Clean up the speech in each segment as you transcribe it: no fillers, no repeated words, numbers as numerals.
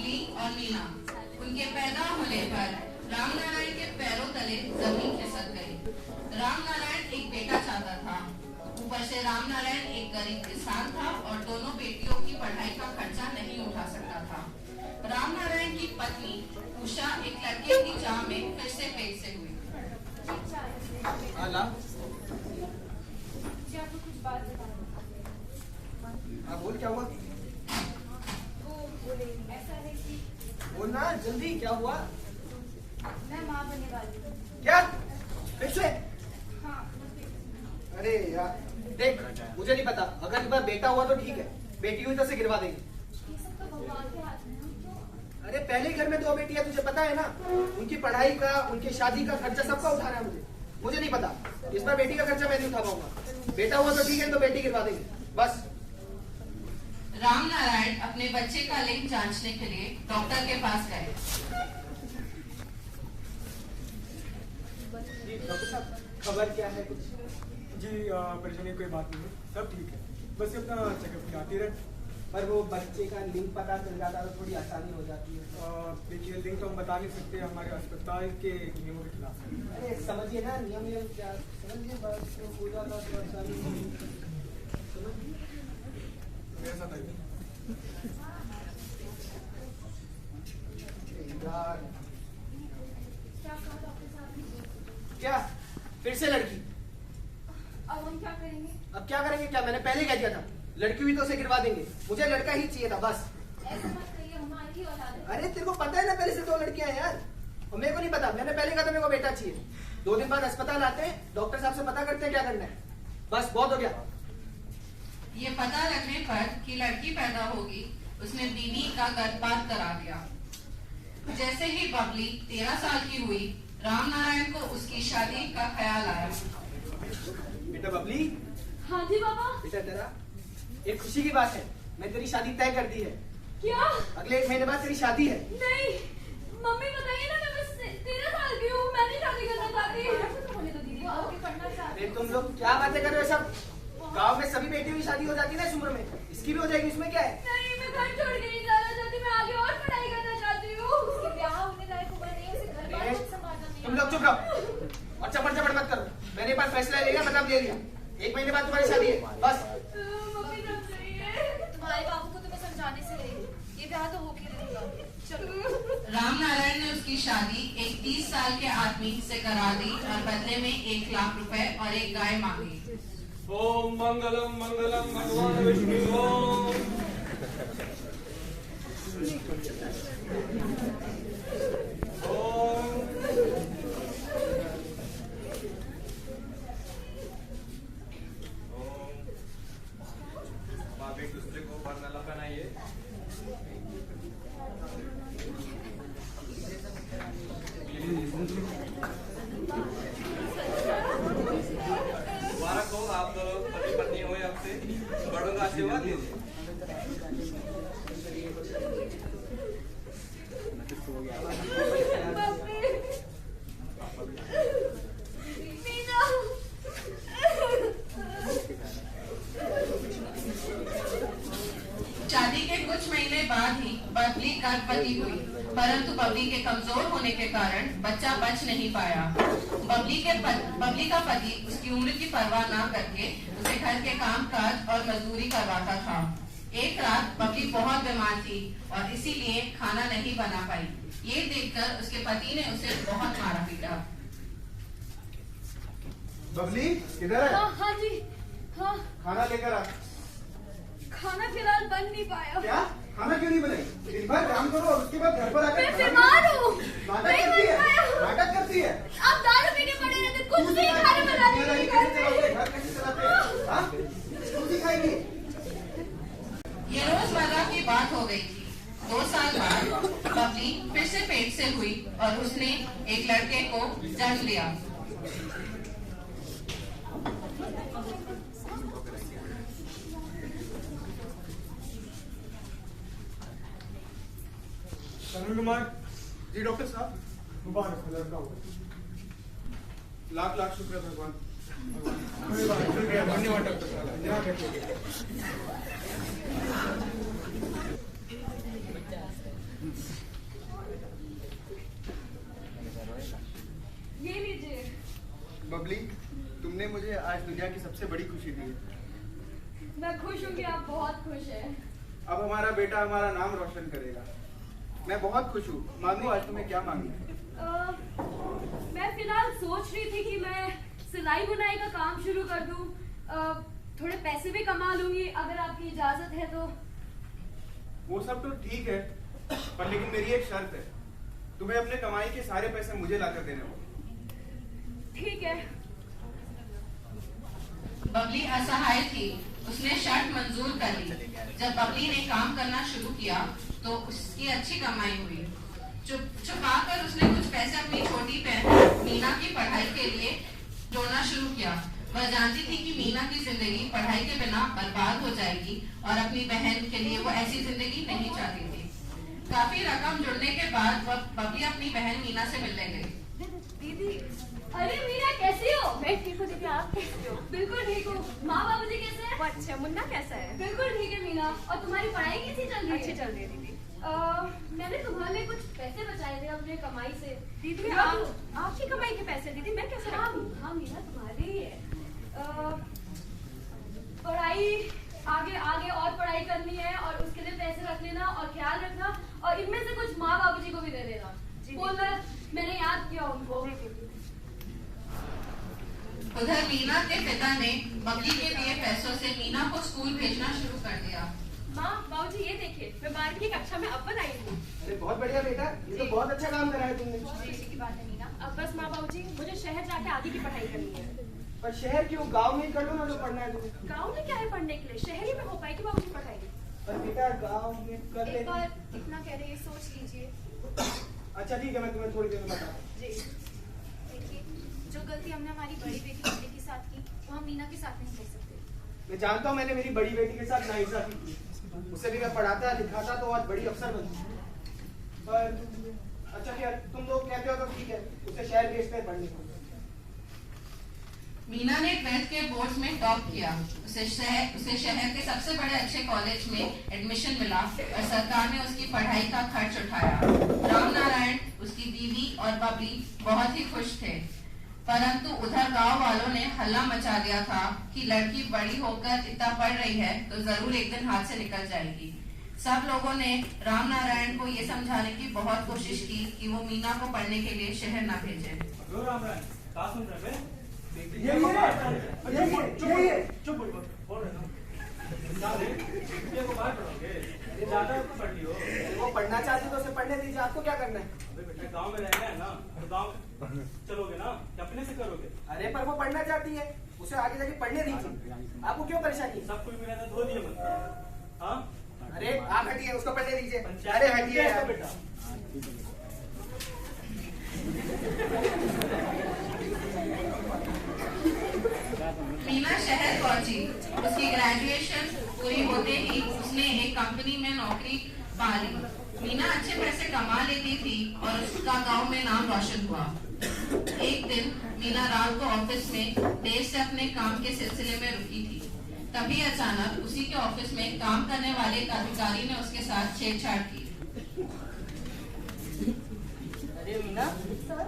बबली और मीना। उनके पैदा होने पर रामनारायण के पैरों तले जमीन खिसक गई। रामनारायण एक बेटा चाहता था। ऊपर से रामनारायण एक गरीब किसान था और दोनों बेटियों की पढ़ाई का खर्चा नहीं उठा सकता था। रामनारायण की पत्नी उषा एक लड़के की चाह में फिर से पेट से हुई। बोल, क्या हुआ? वो बोले ऐसा है कि बोलना जल्दी, क्या हुआ? मैं माँ बनने वाली हूँ। क्या? फिर से? हाँ। अरे यार देख, मुझे नहीं पता, अगर एक बार बेटा हुआ तो ठीक है, बेटी हुई तो से गिरवा देंगे। ये सब तो भगवान के हाथ में है। अरे पहले घर में 2 बेटियां, तुझे पता है ना, उनकी पढ़ाई का, उनकी शादी का खर्चा सबका उठाना है मुझे नहीं पता। इस बार बेटी का खर्चा मैं नहीं उठा पाऊंगा। बेटा हुआ तो ठीक है, तो बेटी गिरवा देंगे बस। रामनारायण अपने बच्चे का लिंग जांचने के लिए डॉक्टर के पास गए। डॉक्टर साहब, खबर क्या है कुछ? जी परेशानी कोई बात नहीं है, सब ठीक है, बस ये अपना चेकअप कराती रहे। पर वो बच्चे का लिंग पता चल जाता तो थोड़ी आसानी हो जाती है। देखिए लिंक तो हम बता नहीं सकते, हमारे अस्पताल के नियमों के खिलाफ है। अरे समझिए ना, नियम क्या समझिए, बस हो जाता तो आसानी समझिए। ऐसा नहीं यार क्या कहा डॉक्टर साहब? क्या फिर से लड़की? अब हम क्या करेंगे? अब क्या करेंगे? क्या मैंने पहले कह दिया था, लड़की हुई तो उसे गिरवा देंगे। मुझे लड़का ही चाहिए था बस। ऐसा मत कहिए, हमारी औलाद है। अरे तेरे को पता है ना, पहले से 2 लड़कियां हैं यार, और मेरे को नहीं पता। मैंने पहले कहा था मेरे को बेटा चाहिए। 2 दिन बाद अस्पताल आते हैं, डॉक्टर साहब से पता करते हैं क्या करना है, बस बहुत हो गया। ये पता लगने पर कि लड़की पैदा होगी, उसने बीवी का गर्भपात करा दिया। जैसे ही बबली 13 साल की हुई, रामनारायण को उसकी शादी का ख्याल आया। बेटा बबली, हाँ जी बाबा। बेटा तेरा एक खुशी की बात है, मैं तेरी शादी तय कर दी है। क्या? अगले 1 महीने बाद तेरी शादी है। नहीं, मम्मी बताइए ना, मैं बस 13 साल की हूँ, मैं नहीं शादी करना चाहती। होने तो दीदी, आगे पढ़ना चाहती अरे तुम लोग क्या बातें कर रहे हो? सब गांव में सभी बेटियों की शादी हो जाती है ना इस उम्र में, इसकी भी हो जाएगी, इसमें क्या है? नहीं, मैं घर छोड़ के नहीं जाना चाहती, मैं आगे और पढ़ाई करना चाहती हूँ। उसके ब्याह होने लायक उम्र नहीं है, उसे घर बार खुद संभालना नहीं। तुम लोग चुप रहो और चपड़ चपड़ मत करो। मैंने पास फैसला ले लिया, मतलब ले लिया। 1 महीने बाद तुम्हारी शादी है बस। मम्मी समझाइए। तुम्हारे बाबू को तुम्हें समझाने से नहीं, ये ब्याह तो होके रहेगा। चलो। रामनारायण ने उसकी शादी एक 30 साल के आदमी से करा दी और बदले में 1 लाख रुपए और एक गाय मांगी। ओम मंगलम मंगलम भगवान विष्णु। ओम आप एक दूसरे को वरमाला पहनाइए। मुबारक हो, आप पति पत्नी हुए, आपसे बड़ों का आशीर्वाद लीजिए। शादी के कुछ महीने बाद ही बबली गर्भवती हुई, परंतु बबली के कमजोर होने के कारण बच्चा बच नहीं पाया। बबली का पति उसकी उम्र की परवाह न करके उसे घर के काम काज और मजदूरी करवाता था। एक रात बबली बहुत बीमार थी और इसीलिए खाना नहीं बना पाई। ये देखकर उसके पति ने उसे बहुत मारा पीटा। बबली किधर है? हाँ जी, हाँ। खाना लेकर आ। खाना फिलहाल बन नहीं पाया। क्या? खाना क्यों नहीं बनाई? दिन भर काम करो और उसके बाद घर पर आकर मैं बीमार हूँ। नाटक करती है। नाटक करती है। आप दारू पीने पड़े रहते, कुछ नहीं खाने बनाने घर कैसे चलाते हैं? हाँ? स्कूल सिखाएंगी। ये रोजमर्रा की बात हो गई थी। 2 साल बाद बबली फिर से पेट से हुई और उसने एक लड़के को जन्म दिया। समीर कुमार जी डॉक्टर साहब। मुबारक हो, लड़का हुआ। लाख लाख शुक्र भगवान। धन्यवाद डॉक्टर साहब, ध्यान रखिएगा। बबली, तुमने मुझे आज दुनिया की सबसे बड़ी खुशी दी है। मैं खुश हूँ कि आप बहुत खुश हैं। अब हमारा बेटा हमारा नाम रोशन करेगा। मैं बहुत खुश हूँ। मांगो, आज तुम्हें क्या मांगना है? मैं फिलहाल सोच रही थी कि मैं सिलाई बुनाई का काम शुरू कर दूं। थोड़े पैसे भी कमा लूंगी अगर आपकी इजाजत है तो। वो सब तो ठीक है, पर लेकिन मेरी एक शर्त है। तुम्हें अपने कमाई के सारे पैसे मुझे लाकर देने होंगे। ठीक है। बबली असहाय थी। उसने शर्त मंजूर कर ली। जब बबली ने काम करना शुरू किया तो उसकी अच्छी कमाई हुई। छुपाकर उसने कुछ पैसे अपनी छोटी बहन मीना की पढ़ाई के लिए जोड़ना शुरू किया। वह जानती थी कि मीना की जिंदगी पढ़ाई के बिना बर्बाद हो जाएगी और अपनी बहन के लिए वो ऐसी जिंदगी नहीं चाहती थी। काफी रकम जुड़ने के बाद वह बबली अपनी बहन मीना से मिलने गई। दीदी, अरे मीना कैसी हो? मैं ठीक हूँ दीदी, आप कैसे हो? बिल्कुल ठीक हूँ। माँ बाबूजी कैसे हैं? वो अच्छा, मुन्ना कैसा है? बिल्कुल ठीक है मीना। और तुम्हारी पढ़ाई कैसी चल रही है? अच्छी चल रही है दीदी। मैंने तुम्हारे लिए कुछ पैसे बचाए थे अपने कमाई से। दीदी आपकी कमाई के पैसे दीदी मैं कैसे हाँ रखूं? हाँ मीना, तुम्हारे ही है। पढ़ाई आगे आगे और पढ़ाई करनी है और उसके लिए पैसे रख लेना और ख्याल रखना, और इनमें से कुछ माँ बाबूजी को भी दे देना। बोलना मैंने याद किया उनको। उधर मीना के पिता ने बबली के दिए पैसों से मीना को स्कूल भेजना शुरू कर दिया। माँ बाबूजी ये देखिए, मैं 12वीं की कक्षा में अव्वल आई हूँ। अरे बहुत बढ़िया बेटा, ये तो बहुत अच्छा काम करा है तुमने। खुशी की बात है मीना। अब बस माँ बाबूजी मुझे शहर जाके आगे की पढ़ाई करनी है। पर शहर क्यों, गांव में ही कर लो ना जो पढ़ना है तुम्हें। गाँव में क्या है पढ़ने के लिए? शहर ही में हो पाएगी बाबूजी पढ़ाई। पर बेटा गांव में कर ले। एक बार इतना कह रहे हैं, सोच लीजिए। अच्छा ठीक है, मैं तुम्हें थोड़ी देर में बताता हूँ। जी देखिए, जो गलती हमने हमारी बड़ी बेटी मीना के साथ की वो हम मीना के साथ नहीं कर सकते। मैं जानता हूँ मैंने मेरी बड़ी बेटी के साथ नाइंसाफी की। उससे भी मैं पढ़ाता लिखाता तो आज बड़ी अफसर बनती। पर अच्छा क्या तुम लोग कहते हो तो ठीक है, उसे शहर भेजते हैं पढ़ने को। मीना ने 12th के बोर्ड में टॉप किया। उसे शहर के सबसे बड़े अच्छे कॉलेज में एडमिशन मिला और सरकार ने उसकी पढ़ाई का खर्च उठाया। राम नारायण, उसकी बीवी और बबली बहुत ही खुश थे। परंतु उधर गांव वालों ने हल्ला मचा दिया था कि लड़की बड़ी होकर इतना पढ़ रही है तो जरूर एक दिन हाथ से निकल जाएगी। सब लोगों ने राम नारायण को ये समझाने की बहुत कोशिश की कि वो मीना को पढ़ने के लिए शहर न भेजे। वो पढ़ना चाहती तो उसे पढ़ने दीजिए, आपको क्या करना है? गांव में रहना है ना, तो गांव चलोगे ना, अपने से करोगे। अरे पर वो पढ़ना चाहती है, उसे आगे जाके पढ़ने दीजिए। आपको क्यों परेशानी है? सब कोई मिला धो दिए मत। हाँ अरे आप हटिए, उसको पढ़ने दीजिए। पंचायत अरे हटिए है यार। बेटा। मीना शहर पहुंची। उसकी ग्रेजुएशन पूरी होते ही उसने एक कंपनी में नौकरी पा ली। मीना अच्छे पैसे कमा लेती थी और उसका गांव में नाम रोशन हुआ। एक दिन मीना रात को ऑफिस में देर से अपने काम के सिलसिले में रुकी थी। तभी अचानक उसी के ऑफिस में काम करने वाले एक अधिकारी ने उसके साथ छेड़छाड़ की। अरे मीना, सर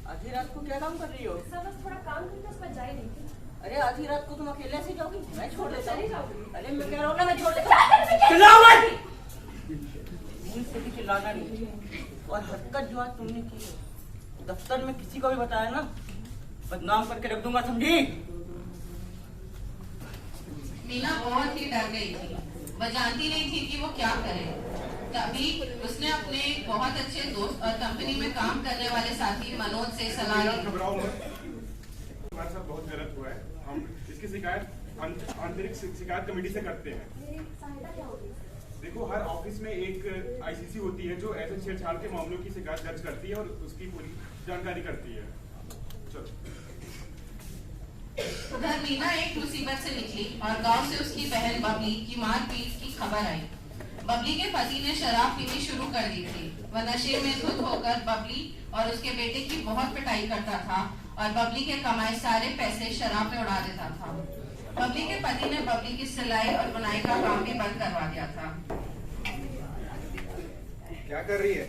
आधी रात को क्या काम कर रही हो? सर बस थोड़ा काम करके उस पर जा ही नहीं थी। अरे आधी रात को तुम अकेले से जाओगी? मैं छोड़ देता चली हूँ। जाऊंगी। अरे मैं कह रहा हूँ ना, मैं छोड़ देता। चिल्लाओ मत! मुझसे भी चिल्लाना नहीं। और हरकत जो आज तुमने की है, दफ्तर में किसी को भी बताया ना, बदनाम करके रख दूंगा, समझी? मीना बहुत ही डर गई थी। वह जानती नहीं थी कि वो क्या करे। तभी उसने अपने बहुत अच्छे दोस्त और कंपनी में काम करने वाले साथी मनोज से सलाह ली। घबराओ मत, हमारे साथ बहुत गलत हुआ है। हम इसकी शिकायत आंतरिक शिकायत कमेटी से करते हैं। मेरी सहायता क्या होगी? देखो, हर ऑफिस में एक आईसीसी होती है जो ऐसे छेड़छाड़ के मामलों की शिकायत दर्ज करती है और उसकी पूरी जानकारी करती है। चलो। उधर मीना एक मुसीबत से निकली और गांव से उसकी बहन बबली की मारपीट की खबर आई। बबली के पति ने शराब पीनी शुरू कर दी थी। वह नशे में धुत होकर बबली और उसके बेटे की बहुत पिटाई करता था और बबली के कमाए सारे पैसे शराब में उड़ा देता था। बबली के पति ने बबली की सिलाई और बुनाई का काम भी बंद करवा दिया था। क्या कर रही है?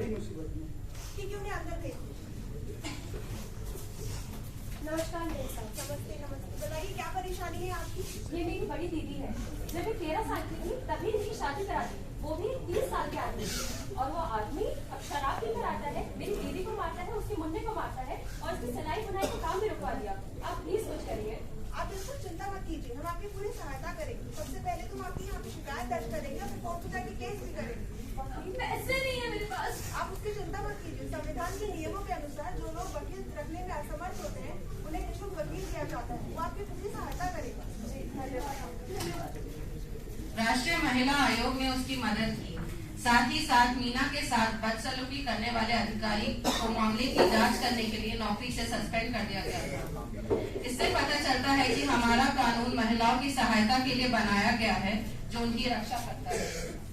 बड़ी मुसीबत में। ठीक है, उन्हें अंदर भेज दीजिए। नमस्कार मेरे साथ। नमस्ते नमस्ते, बताइए क्या परेशानी है आपकी? ये मेरी बड़ी दीदी है। जब मैं 13 साल की थी तभी इनकी शादी करा दी, वो भी 30 साल के आदमी। और वो आदमी अब शराब पीकर आता है, मेरी दीदी को मारता है, उसके मुन्ने को मारता है और उसकी सिलाई बुनाई का काम भी रुकवा दिया। आप प्लीज कुछ करिए। आप बिल्कुल चिंता मत कीजिए, हम आपकी पूरी सहायता करेंगे। सबसे पहले तो हम आपकी यहाँ पे शिकायत दर्ज करेंगे और कोर्ट में जाके केस भी करेंगे। पैसे नहीं है मेरे पास। आप उसकी चिंता मत कीजिए। संविधान के नियमों के अनुसार जो लोग वकील रखने में असमर्थ होते हैं उन्हें निःशुल्क वकील दिया जाता है, वो आपकी पूरी सहायता करेगा। जी धन्यवाद। राष्ट्रीय महिला आयोग ने उसकी मदद की। साथ ही साथ मीना के साथ बदसलूकी करने वाले अधिकारी को मामले की जांच करने के लिए नौकरी से सस्पेंड कर दिया गया था। इससे पता चलता है कि हमारा कानून महिलाओं की सहायता के लिए बनाया गया है, जो उनकी रक्षा करता है।